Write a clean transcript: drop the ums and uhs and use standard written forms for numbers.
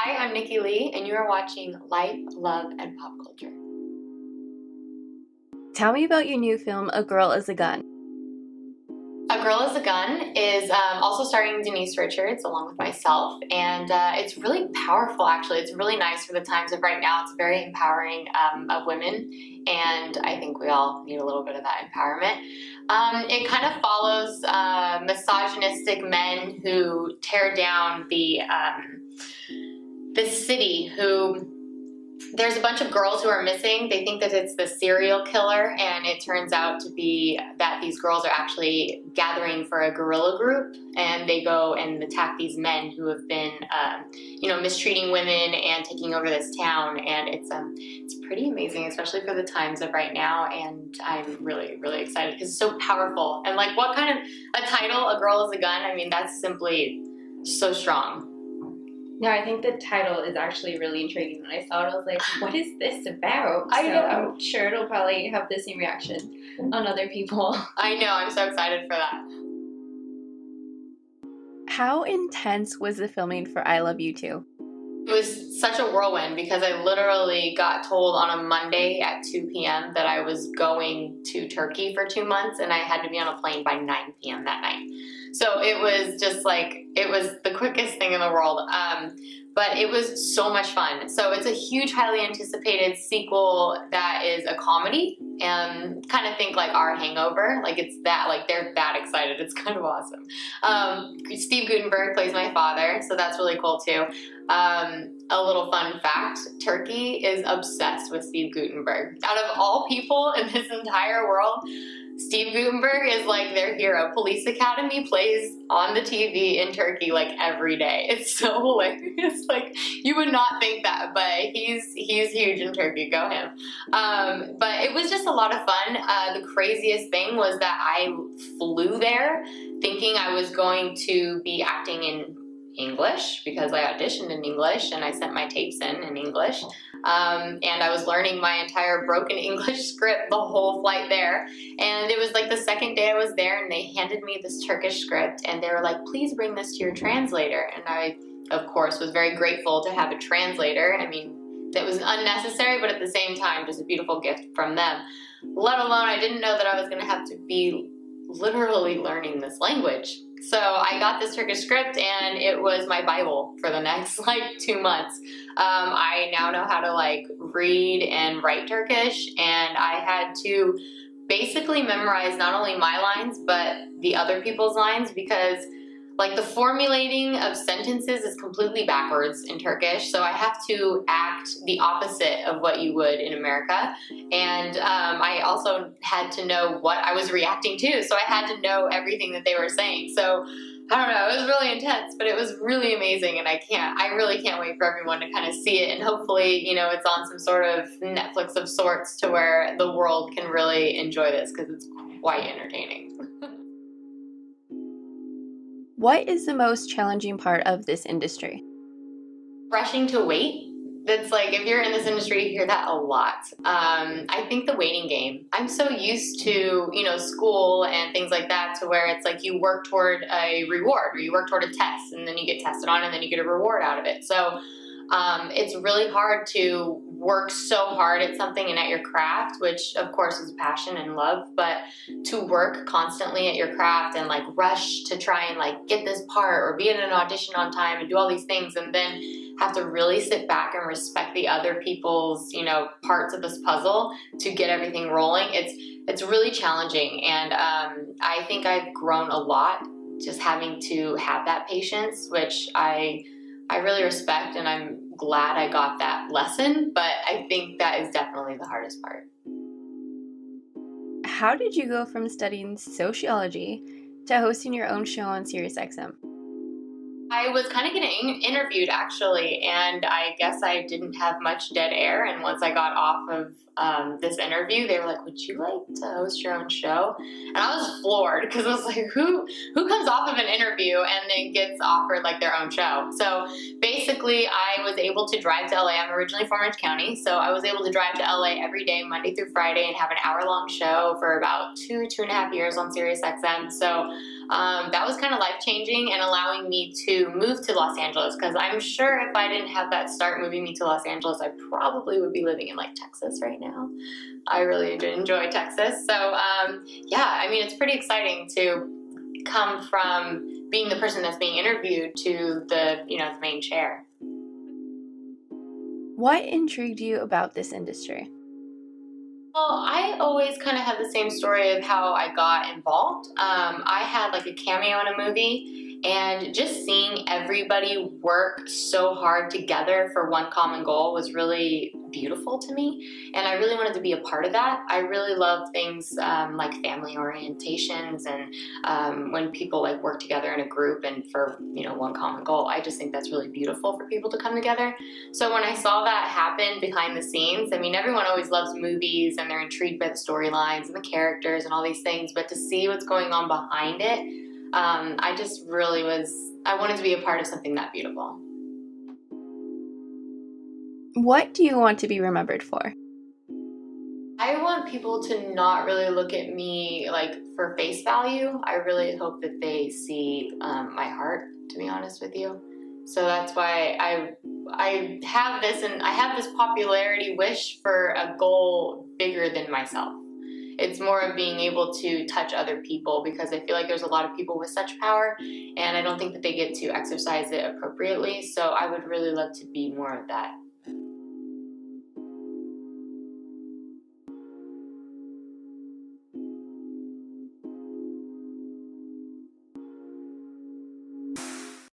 Hi, I'm Nikki Leigh, and you are watching Life, Love, and Pop Culture. Tell me about your new film, A Girl is a Gun. A Girl is a Gun is also starring Denise along with myself, and it's really powerful, actually. It's really nice for the times of right now. It's very empowering of women, and I think we all need a little bit of that empowerment. It kind of follows misogynistic men who tear down the city. There's a bunch of girls who are missing. They think that it's the serial killer, and it turns out to be that these girls are actually gathering for a guerrilla group, and they go and attack these men who have been, mistreating women and taking over this town. And it's pretty amazing, especially for the times of right now. And I'm really, really excited because it's so powerful. And like, what kind of a title? A Girl is a Gun. I mean, that's simply so strong. No, I think the title is actually really intriguing. When I saw it, I was like, what is this about? I know. I'm sure it'll probably have the same reaction on other people. I know. I'm so excited for that. How intense was the filming for I Love You Too? It was such a whirlwind because I literally got told on a Monday at 2 p.m. that I was going to Turkey for 2 months, and I had to be on a plane by 9 p.m. that night. So it was just like, it was the quickest thing in the world. But it was so much fun. So it's a huge, highly anticipated sequel that is a comedy, and kind of think like our Hangover. Like it's that, like they're that excited. It's kind of awesome. Steve Guttenberg plays my father, so that's really cool too. A little fun fact, Turkey is obsessed with Steve Guttenberg. Out of all people in this entire world, Steve Guttenberg is like their hero. Police Academy plays on the TV in Turkey like every day. It's so hilarious. Like, you would not think that, but he's huge in Turkey. Go him. But it was just a lot of fun. The craziest thing was that I flew there thinking I was going to be acting in English because I auditioned in English and I sent my tapes in English. And I was learning my entire broken English script the whole flight there. And it was like the second day I was there, and they handed me this Turkish script, and they were like, please bring this to your translator. And I, of course, was very grateful to have a translator. I mean, that was unnecessary, but at the same time, just a beautiful gift from them. Let alone, I didn't know that I was going to have to be literally learning this language. So I got this Turkish script, and it was my Bible for the next like 2 months. I now know how to like read and write Turkish, and I had to basically memorize not only my lines, but the other people's lines, because like the formulating of sentences is completely backwards in Turkish. So I have to act the opposite of what you would in America. And I also had to know what I was reacting to. So I had to know everything that they were saying. So I don't know, it was really intense, but it was really amazing. And I really can't wait for everyone to kind of see it. And hopefully, it's on some sort of Netflix of sorts to where the world can really enjoy this, because it's quite entertaining. What is the most challenging part of this industry? Rushing to wait. That's like, if you're in this industry, you hear that a lot. I think the waiting game. I'm so used to, school and things like that, to where it's like you work toward a reward, or you work toward a test, and then you get tested on, and then you get a reward out of it. So it's really hard to work so hard at something and at your craft, which of course is passion and love, but to work constantly at your craft and like rush to try and like get this part or be in an audition on time and do all these things, and then have to really sit back and respect the other people's, parts of this puzzle to get everything rolling. It's really challenging. And I think I've grown a lot just having to have that patience, which I really respect, and I'm glad I got that lesson, but I think that is definitely the hardest part. How did you go from studying sociology to hosting your own show on SiriusXM? I was kind of getting interviewed, actually, and I guess I didn't have much dead air. And once I got off of this interview, they were like, would you like to host your own show? And I was floored, because I was like, who comes off of an interview and then gets offered like their own show? So basically, I was able to drive to LA. I'm originally from Orange County, so I was able to drive to LA every day, Monday through Friday, and have an hour-long show for about 2.5 years on SiriusXM. So that was kind of life-changing and allowing me to move to Los Angeles, because I'm sure if I didn't have that start moving me to Los Angeles, I probably would be living in like Texas right now. I really enjoy Texas. So yeah, I mean, it's pretty exciting to come from being the person that's being interviewed to the, the main chair. What intrigued you about this industry? Well, I always kind of have the same story of how I got involved. I had like a cameo in a movie, and just seeing everybody work so hard together for one common goal was really beautiful to me, and I really wanted to be a part of that. I really love things like family orientations and when people like work together in a group and for one common goal. I just think that's really beautiful for people to come together. So when I saw that happen behind the scenes, I mean, everyone always loves movies and they're intrigued by the storylines and the characters and all these things, but to see what's going on behind it, I just really I wanted to be a part of something that beautiful. What do you want to be remembered for? I want people to not really look at me like for face value. I really hope that they see my heart, to be honest with you. So that's why I have this, and I have this popularity wish for a goal bigger than myself. It's more of being able to touch other people, because I feel like there's a lot of people with such power, and I don't think that they get to exercise it appropriately. So I would really love to be more of that